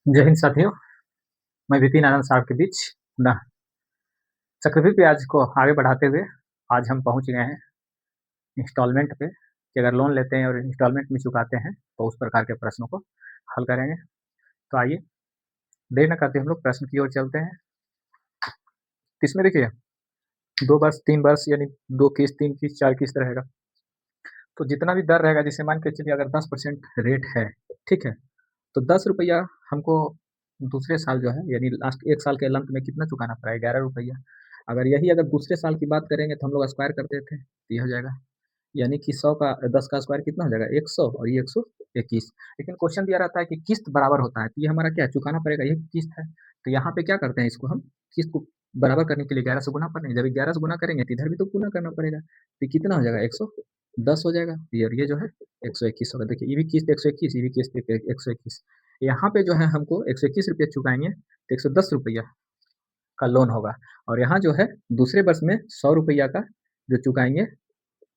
जय हिंद साथियों, मैं विपिन आनंद साहब के बीच पुनः चक्रवृद्धि ब्याज को आगे बढ़ाते हुए आज हम पहुंच गए हैं इंस्टॉलमेंट पे कि अगर लोन लेते हैं और इंस्टॉलमेंट में चुकाते हैं तो उस प्रकार के प्रश्नों को हल करेंगे। तो आइए देर न करते हम लोग प्रश्न की ओर चलते हैं। इसमें देखिए 2 वर्ष 3 वर्ष यानी 2 किस्त 3 किस्त 4 किस्त रहेगा। तो जितना भी दर रहेगा जैसे मान के चलिए अगर 10% रेट है, ठीक है? तो 10 रुपया हमको दूसरे साल जो है यानी लास्ट 1 साल के अंत में कितना चुकाना पड़ेगा? 11 रुपया। अगर दूसरे साल की बात करेंगे तो हम लोग स्क्वायर करते थे, तो ये हो जाएगा। यानी कि 100 का 10 का स्क्वायर कितना हो जाएगा? 100 और ये 121। लेकिन क्वेश्चन दिया रहता है कि किस्त बराबर होता है, तो ये हमारा क्या है? चुकाना पड़ेगा, ये किस्त है। तो यहाँ पे क्या करते हैं इसको हम किस्त को बराबर करने के लिए 11 से गुना करेंगे। जब 11 से गुना करेंगे तो इधर भी तो गुना करना पड़ेगा। तो कितना हो जाएगा? 110 हो जाएगा। और ये जो है 121 होगा। देखिए ये भी किस्त 121, ये भी किस्त 121। यहाँ पे जो है हमको 121 रुपया चुकाएंगे तो 110 रुपया का लोन होगा। और यहाँ जो है दूसरे वर्ष में 100 रुपया का जो चुकाएंगे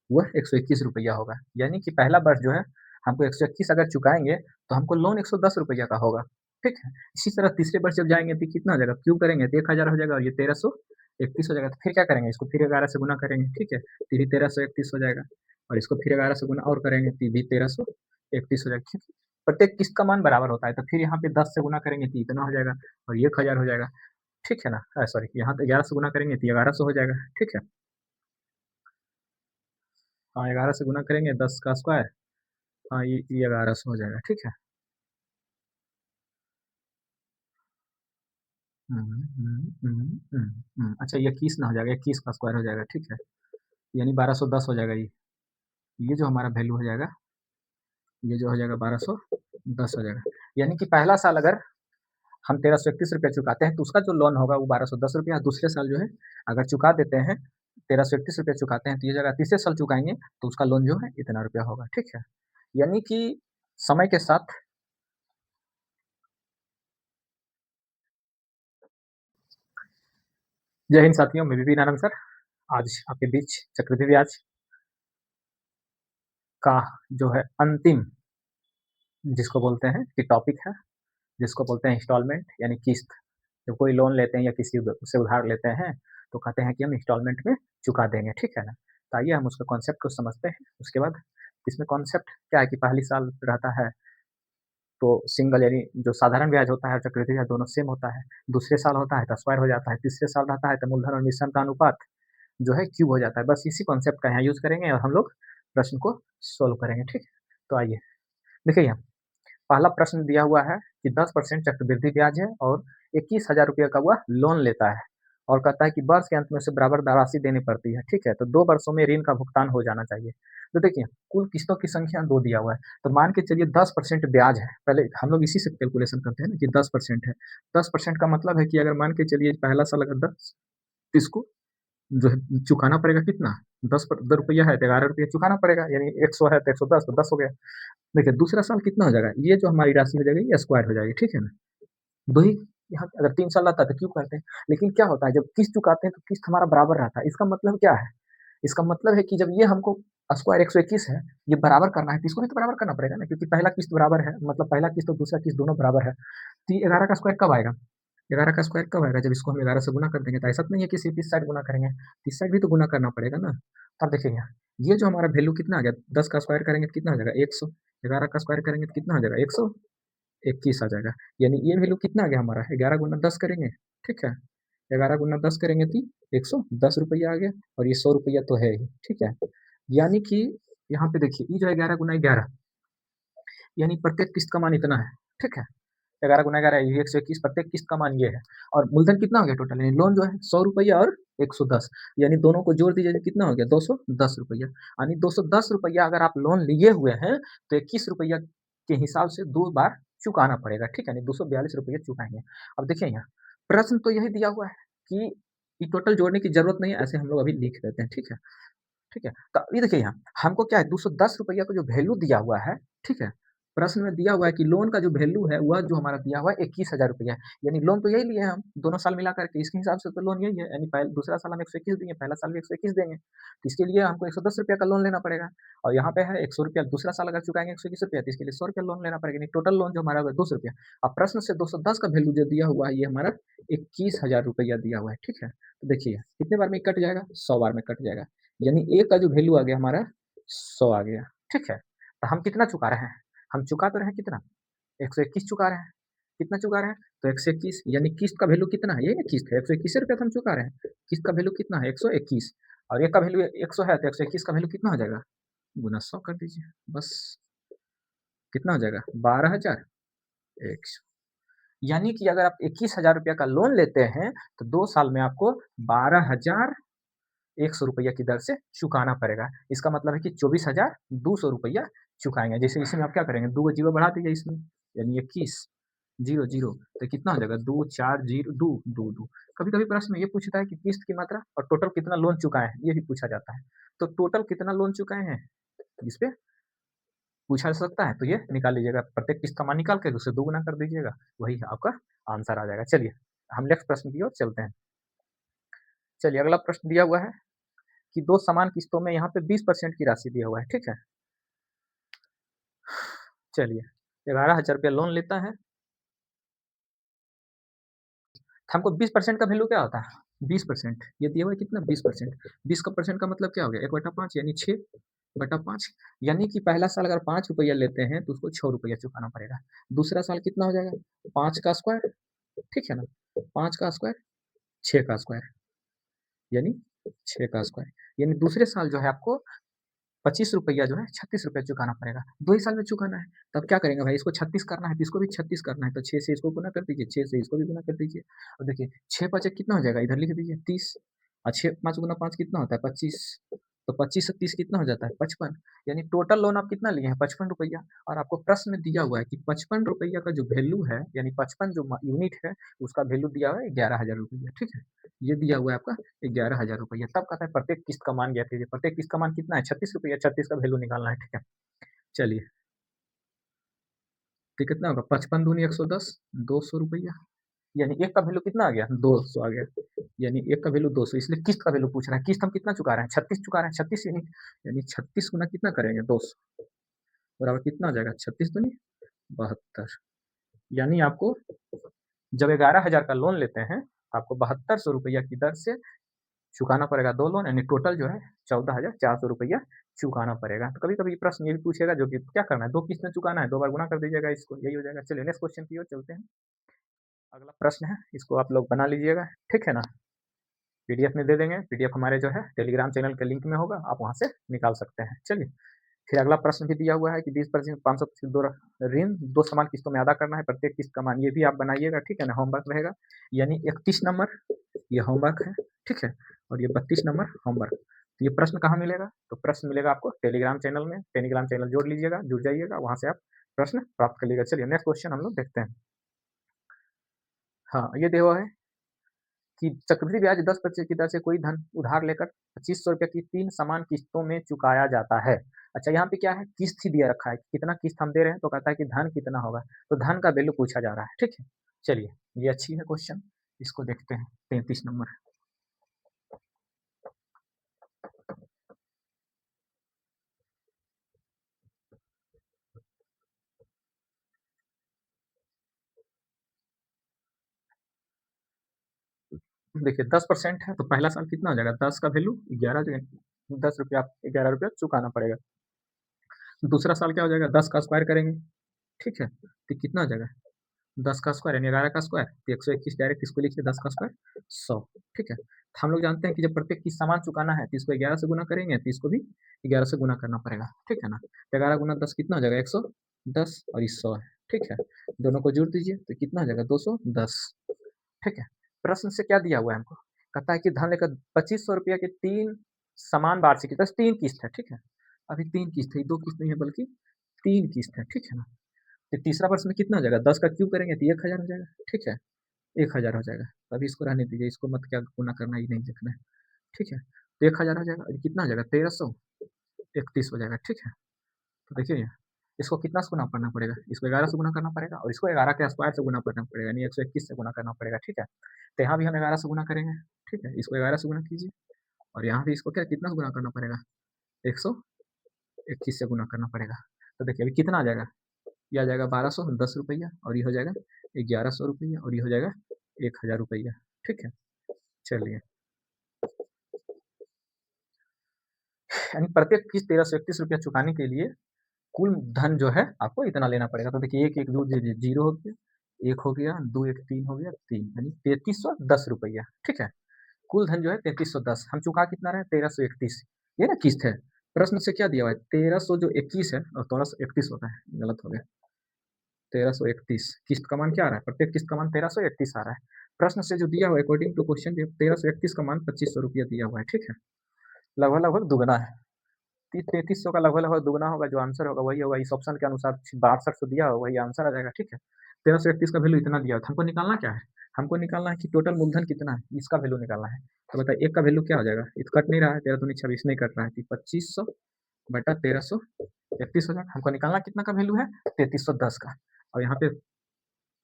वह 121 रुपया होगा। यानी कि पहला वर्ष जो है हमको 121 अगर चुकाएंगे तो हमको लोन 110 रुपया का होगा, ठीक है? इसी तरह तीसरे वर्ष जब जाएंगे तो कितना हो जाएगा? क्यूब करेंगे तो 1000 हो जाएगा और ये 1331 हो जाएगा। तो फिर क्या करेंगे? इसको फिर 11 से गुना करेंगे, ठीक है? तो ये 1331 हो जाएगा और इसको फिर 11 से गुना और करेंगे तो ये भी 1331 हो जाएगा, क्योंकि प्रत्येक किस्त का मान बराबर होता है। तो फिर यहाँ पे 10 से गुना करेंगे तो इतना हो जाएगा और ये 1000 हो जाएगा, ठीक है ना? सॉरी, यहाँ पे 11 से गुना करेंगे तो 1100 हो जाएगा, ठीक है? हाँ, 11 से गुना करेंगे 10 का स्क्वायर, हाँ ये 1100 हो जाएगा, ठीक है? अच्छा ये 21 ना हो जाएगा, 21 का स्क्वायर हो जाएगा, ठीक है? यानी 1210 हो जाएगा ये जो हमारा वैल्यू हो जाएगा, ये जो हो जाएगा 1210 हो जाएगा। यानी कि पहला साल अगर हम 1331 रुपया चुकाते हैं तो उसका जो लोन होगा वो 1210 रुपया। दूसरे साल जो है अगर चुका देते हैं 1331 रुपया चुकाते हैं तो ये जगह तीसरे साल चुकाएंगे तो उसका लोन जो है इतना रुपया होगा, ठीक है? यानी कि समय के साथ जय हिंद साथियों, मैं विपिन आनंद सर आज आपके बीच चक्रवृद्धि ब्याज का जो है अंतिम जिसको बोलते हैं कि टॉपिक है, जिसको बोलते हैं इंस्टॉलमेंट यानी किस्त। जब कोई लोन लेते हैं या किसी से उधार लेते हैं तो कहते हैं कि हम इंस्टॉलमेंट में चुका देंगे, ठीक है ना? तो आइए हम उसका कॉन्सेप्ट को समझते हैं। उसके बाद इसमें कॉन्सेप्ट क्या है कि पहली साल रहता है तो सिंगल यानी जो साधारण ब्याज होता है और चक्रवृद्धि ब्याज दोनों सेम होता है। दूसरे साल होता है तो स्क्वायर हो जाता है। तीसरे साल रहता है तो मूलधन और मिश्रण का अनुपात जो है क्यूब हो जाता है। बस इसी कॉन्सेप्ट का यहाँ यूज करेंगे और हम लोग प्रश्न को सोल्व करेंगे, ठीक है? तो आइए देखिए यहाँ पहला प्रश्न दिया हुआ है कि 10% चक्रवृद्धि ब्याज है और 21,000 रुपये का वह लोन लेता है और कहता है कि वर्ष के अंत में उसे बराबर राशि देनी पड़ती है, ठीक है? तो 2 वर्षों में ऋण का भुगतान हो जाना चाहिए। तो देखिए कुल किस्तों की संख्या 2 दिया हुआ है, तो मान के चलिए 10% ब्याज है। पहले हम लोग इसी से कैलकुलेशन करते हैं ना कि 10% है। 10% का मतलब है कि अगर मान के चलिए पहला साल अगर 10 इसको जो है चुकाना पड़ेगा कितना? 10 रुपया है तो 11 रुपया चुकाना पड़ेगा, यानी 100 है तो 110 तो 10 हो गया। देखिए दूसरा साल कितना हो जाएगा? ये जो हमारी राशि हो जाएगी ये स्क्वायर हो जाएगी, ठीक है ना? वही यहाँ अगर 3 साल रहता है तो क्यों करते हैं? लेकिन क्या होता है जब किस्त चुकाते हैं तो किस्त हमारा बराबर रहता है। इसका मतलब क्या है? इसका मतलब है कि जब ये हमको स्क्वायर 121 है, ये बराबर करना है तो इसको भी तो बराबर करना पड़ेगा ना, क्योंकि पहला किस्त बराबर है, मतलब पहला किस्त और दूसरा किस्त दोनों बराबर है। तो ये 11 का स्क्वायर कब आएगा? 11 का स्क्वायर कब आएगा? जब इसको हम 11 से गुना कर देंगे। तो ऐसा तो नहीं है कि सिर्फ इस साइड गुना करेंगे, तो इस साइड भी तो गुना करना पड़ेगा ना। तो अब देखिए यहाँ ये जो हमारा वैल्यू कितना आ गया? 10 का स्क्वायर करेंगे तो कितना आ जाएगा? 100। 11 का स्क्वायर करेंगे तो कितना आ जाएगा? 121 आ जाएगा। यानी ये वैल्यू कितना आ गया हमारा? 11 गुना 10 करेंगे, ठीक है? 11 गुना 10 करेंगे तो 110 रुपया आ गया और ये 100 रुपया तो है ही, ठीक है? यानी कि यहाँ पे देखिए ये जो है 11 गुना 11 यानी प्रत्येक किस्त का मान इतना है, ठीक है? 11 गुना 11 ये 121, प्रत्येक किस्त का मान ये है। और मूलधन कितना हो गया टोटल? यानी लोन जो है 100 रुपया और 110, यानी दोनों को जोड़ दीजिए तो कितना हो गया? 210 रुपया। यानी 210 रुपया अगर आप लोन लिए हुए हैं तो 21 रुपया के हिसाब से 2 बार चुकाना पड़ेगा, ठीक है? यानी 242 रुपया चुकाएंगे। अब देखिए यहाँ प्रश्न तो यही दिया हुआ है कि ये टोटल जोड़ने की जरूरत नहीं है, ऐसे हम लोग अभी लिख देते हैं, ठीक है? ठीक है? तो ये देखिए यहाँ हमको क्या है 210 रुपया का जो वैल्यू दिया हुआ है, ठीक है? प्रश्न में दिया हुआ है कि लोन का जो वैल्यू है वह जो हमारा दिया हुआ है 21,000 रुपया है, यानी लोन तो यही लिए हैं हम दोनों साल मिला करके, इसके हिसाब से तो लोन यही है, यानी पहले दूसरा साल हम 121 देंगे, पहला साल भी 121 देंगे, तो इसके लिए हमको 110 रुपया का लोन लेना पड़ेगा। और यहाँ पे है 100 रुपया, दूसरा साल अगर चुकाएंगे 121 रुपया, तो इसके लिए 100 रुपया लोन लेना पड़ेगा, यानी टोटल लोन जो हमारा होगा 200 रुपया। अब प्रश्न से 210 का वैल्यू जो दिया हुआ है ये हमारा 21,000 रुपया दिया हुआ है, ठीक है। तो देखिए कितने बार में कट जाएगा, 100 बार में कट जाएगा, यानी ए का जो वैल्यू आ गया हमारा 100 आ गया, ठीक है। तो हम कितना चुका रहे हैं, हम चुका तो रहे हैं कितना, 121 चुका रहे हैं, कितना चुका रहे हैं, तो 121, यानी किस्त का वैल्यू कितना है, ये ना किस्त है 121 रुपया तो हम चुका रहे हैं, किस्त का वैल्यू कितना है 121, और एक का वैल्यू 100 है, तो 121 का वैल्यू कितना हो जाएगा, गुना 100 कर दीजिए, बस कितना हो जाएगा 12,100। यानी कि अगर आप 21,000 रुपया का लोन लेते हैं तो 2 साल में आपको 12,100 रुपया की दर से चुकाना पड़ेगा। इसका मतलब है कि 24,200 रुपया चुकाएंगे। जैसे इसमें आप क्या करेंगे, 2 जीरो बढ़ा दीजिए इसमें, यानी 21 0 0, तो कितना हो जाएगा 2 4 0 2 2 2। कभी-कभी प्रश्न में ये पूछता है कि किस्त की मात्रा और टोटल कितना लोन चुकाए हैं, ये भी पूछा जाता है। तो टोटल कितना लोन चुकाए हैं, इस पे पूछा जा सकता है, तो ये निकाल लीजिएगा, प्रत्येक किस्त का मान निकाल के उसे 2 गुना कर दीजिएगा, वही आपका आंसर आ जाएगा। चलिए, हम नेक्स्ट प्रश्न की ओर चलते हैं। चलिए अगला प्रश्न दिया हुआ है कि 2 समान किस्तों में यहाँ पे 20% की राशि दिया हुआ है, ठीक है? चलिए, 11,000 रुपया लोन लेता है, हमको 20% का वैल्यू क्या होता है? 20%, ये दिया हुआ है कितना 20%, 20 का परसेंट का मतलब क्या हो गया 1/5 यानी 6/5, यानी कि पहला साल अगर 5 रुपया लेते हैं तो उसको 6 रुपया चुकाना पड़ेगा। दूसरा साल कितना हो जाएगा 5 का स्क्वायर, ठीक है ना? 5 का स्क्वायर 6 का स्क्वायर, यानी 6 का स्क्वायर, यानी दूसरे साल जो है आपको 25 रुपया जो है 36 रुपया चुकाना पड़ेगा। 2 ही साल में चुकाना है, तब क्या करेंगे भाई, इसको 36 करना है तो इसको भी 36 करना है, तो 6 से इसको गुना कर दीजिए, 6 से इसको भी गुना कर दीजिए। और देखिए 6 पाँच कितना हो जाएगा, इधर लिख दीजिए 30, और 6 5 गुना 5 कितना होता है 25, तो 25 से 30 कितना हो जाता है 55, यानी टोटल लोन आप कितना लिए हैं 55 रुपया, और आपको प्रश्न में दिया हुआ है कि 55 रुपया का जो वैल्यू है, यानी 55 जो यूनिट है उसका वैल्यू दिया हुआ है 11,000 रुपया, ठीक है। ये दिया हुआ है आपका 11,000 रुपया, तब कहता है प्रत्येक किस्त का मान ज्ञात कीजिए, प्रत्येक किस्त का मान कितना है 36 रुपया, 36 का वैल्यू निकालना है, ठीक है। चलिए, तो कितना होगा 55 दूनी 110, 200 रुपया, यानी एक का वैल्यू कितना आ गया 200 आ गया, यानी एक का वैल्यू 200, इसलिए किस्त का वैल्यू पूछ रहा है, किस्त हम कितना चुका रहे हैं 36 चुका रहे हैं, 36 यूनिट, यानी 36 गुना कितना करेंगे 200, बराबर कितना आ जाएगा 36 दूनी 72, यानी आपको जब 11,000 का लोन लेते हैं तो आपको 7200 रुपया की दर से चुकाना पड़ेगा 2 लोन, यानी टोटल जो है 14,400 रुपया चुकाना पड़ेगा। तो कभी-कभी प्रश्न ये भी पूछेगा जो कि क्या करना है, 2 किस्त में चुकाना है, 2 बार गुना कर दीजिएगा इसको, यही हो जाएगा। चलिए नेक्स्ट क्वेश्चन की ओर चलते हैं। अगला प्रश्न है, इसको आप लोग बना लीजिएगा, ठीक है ना? पीडीएफ में दे देंगे, पीडीएफ हमारे जो है टेलीग्राम चैनल के लिंक में होगा, आप वहाँ से निकाल सकते हैं। चलिए, फिर अगला प्रश्न भी दिया हुआ है कि 20% 500 दो ऋण 2 समान किस्तों में अदा करना है, प्रत्येक किस्त का मान, ये भी आप बनाइएगा, ठीक है ना? होमवर्क रहेगा, यानी 31 नंबर ये होमवर्क है, ठीक है? और ये 32 नंबर होमवर्क। तो ये प्रश्न कहाँ मिलेगा? तो प्रश्न मिलेगा आपको टेलीग्राम चैनल में, टेलीग्राम चैनल जोड़ लीजिएगा, जुड़ जाइएगा, वहाँ से आप प्रश्न प्राप्त कर लीजिएगा। चलिए नेक्स्ट क्वेश्चन हम लोग देखते हैं। हाँ, ये दिया हुआ है कि चक्रवृद्धि ब्याज 10% की दर से कोई धन उधार लेकर 2500 रुपये की 3 समान किस्तों में चुकाया जाता है। अच्छा, यहाँ पे क्या है, किस्त ही दिया रखा है, कितना किस्त हम दे रहे हैं, तो कहता है कि धन कितना होगा, तो धन का वैल्यू पूछा जा रहा है, ठीक है। चलिए, ये अच्छी है क्वेश्चन, इसको देखते हैं 33 नंबर। देखिए 10% है तो पहला साल कितना हो जाएगा, 10 का वैल्यू 11 जो 10 रुपया, 11 रुपया चुकाना पड़ेगा। दूसरा साल क्या हो जाएगा, 10 का स्क्वायर करेंगे, ठीक है, तो कितना हो जाएगा 10 का स्क्वायर यानी 11 का स्क्वायर, तो 121 डायरेक्ट इसको लिखिए, 10 का स्क्वायर 100, ठीक है। तो हम लोग जानते हैं कि जब प्रत्येक किस्त समान चुकाना है तो इसको 11 से गुना करेंगे, तो इसको भी 11 से गुना करना पड़ेगा, ठीक है ना। 11 गुना 10 कितना हो जाएगा 110, और ये 100 है, ठीक है। दोनों को जोड़ दीजिए तो कितना हो जाएगा 210, ठीक है। प्रश्न से क्या दिया हुआ है हमको, कहता है कि धन लेकर 2500 रुपया के 3 समान वार्षिक, 3 किस्त है, ठीक है। अभी 3 किस्त है, 2 किस्त नहीं है बल्कि 3 किस्त है, ठीक है ना। तो तीसरा प्रश्न में कितना हो जाएगा, 10 का क्यूब करेंगे तो 1000 हो जाएगा, ठीक है, 1000 हो जाएगा। अभी इसको रहने दीजिए, इसको मत क्या गुना करना, ही नहीं देखना है, ठीक है। तो 1000 हो जाएगा, और कितना हो जाएगा 1331 हो जाएगा, ठीक है। तो देखिए इसको कितना से गुना करना पड़ेगा? इसको 11 से गुना करना पड़ेगा और इसको 11 के स्क्वायर से गुना करना पड़ेगा, यानी 121 से गुना करना पड़ेगा, ठीक है? तो यहाँ भी हम 11 से गुना करेंगे, ठीक है? इसको 11 से गुना कीजिए और यहाँ भी इसको क्या कितना से गुना करना पड़ेगा? 121 से गुना करना पड़ेगा। तो देखिए अभी कितना आ जाएगा? ये आ जाएगा 1210 रुपया और ये हो जाएगा 1100 रुपया और ये हो जाएगा 1000 रुपया, ठीक है? चलिए, यानी प्रत्येक किस्त 1331 रुपया चुकाने के लिए कुल धन जो है आपको इतना लेना पड़ेगा। तो देखिए 1 1 2 0 हो गया, 1 हो गया, 2 1 3 हो गया, 3 यानी 3310 रुपया, ठीक है? कुल धन जो है 3310, हम चुका कितना रहे? 1331, ये ना किस्त है। प्रश्न से क्या दिया हुआ है? 1300 जो 21 है और 1331 होता है, गलत हो गया। 1331 किस्त का मान क्या आ रहा है? प्रत्येक किस्त का मान 1331 आ रहा है। प्रश्न से जो दिया हुआ है अकॉर्डिंग टू क्वेश्चन 1331 का मान 2500 रुपया दिया हुआ है, ठीक है? लगभग लगभग दुगना है। 3300 का लगभग लगभग दुगना होगा, जो आंसर होगा वही होगा। इस ऑप्शन के अनुसार 6200 दिया होगा, वही आंसर आ जाएगा, ठीक है? 1331 का वैल्यू इतना दिया था, हमको निकालना क्या है? हमको निकालना है कि टोटल मूलधन कितना है, इसका वैल्यू निकालना है। तो बताइए एक का वैल्यू क्या हो जाएगा? ये तो कट नहीं रहा है, 13 दूनी 26 नहीं कट रहा है, 2500 बटा 1331 हो जाएगा। हमको निकालना कितना का वैल्यू है? 3310 का, और यहाँ पे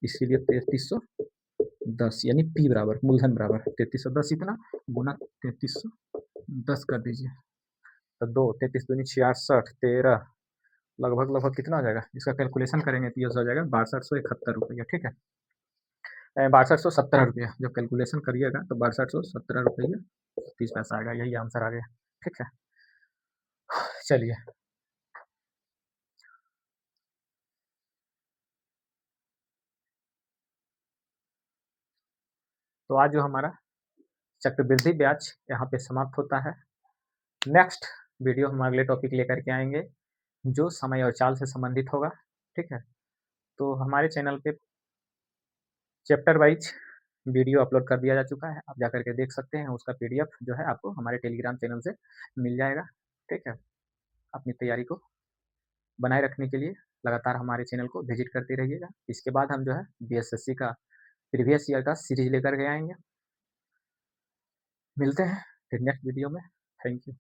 इसीलिए 3310 यानी पी बराबर मूलधन बराबर 3310 इतना गुना 3310 कर दीजिए। तो 2 33 दूनी 66 13 लगभग लगभग कितना हो जाएगा? इसका कैलकुलेशन करेंगे तो ये हो जाएगा 6271 रुपया, ठीक है? 6217 रुपया, जब कैलकुलेशन करिएगा तो 6217 रुपया 30 पैसा आएगा, यही आंसर आ गया, ठीक है? चलिए, तो आज जो हमारा चक्रवृद्धि ब्याज यहाँ पे समाप्त होता है। नेक्स्ट वीडियो हम अगले टॉपिक लेकर के आएंगे जो समय और चाल से संबंधित होगा, ठीक है? तो हमारे चैनल पे चैप्टर वाइज वीडियो अपलोड कर दिया जा चुका है, आप जाकर के देख सकते हैं। उसका पीडीएफ जो है आपको हमारे टेलीग्राम चैनल से मिल जाएगा, ठीक है? अपनी तैयारी को बनाए रखने के लिए लगातार हमारे चैनल को विजिट करते रहिएगा। इसके बाद हम जो है बीएसएससी का प्रीवियस ईयर का सीरीज लेकर के आएंगे। मिलते हैं फिर नेक्स्ट वीडियो में। Thank you.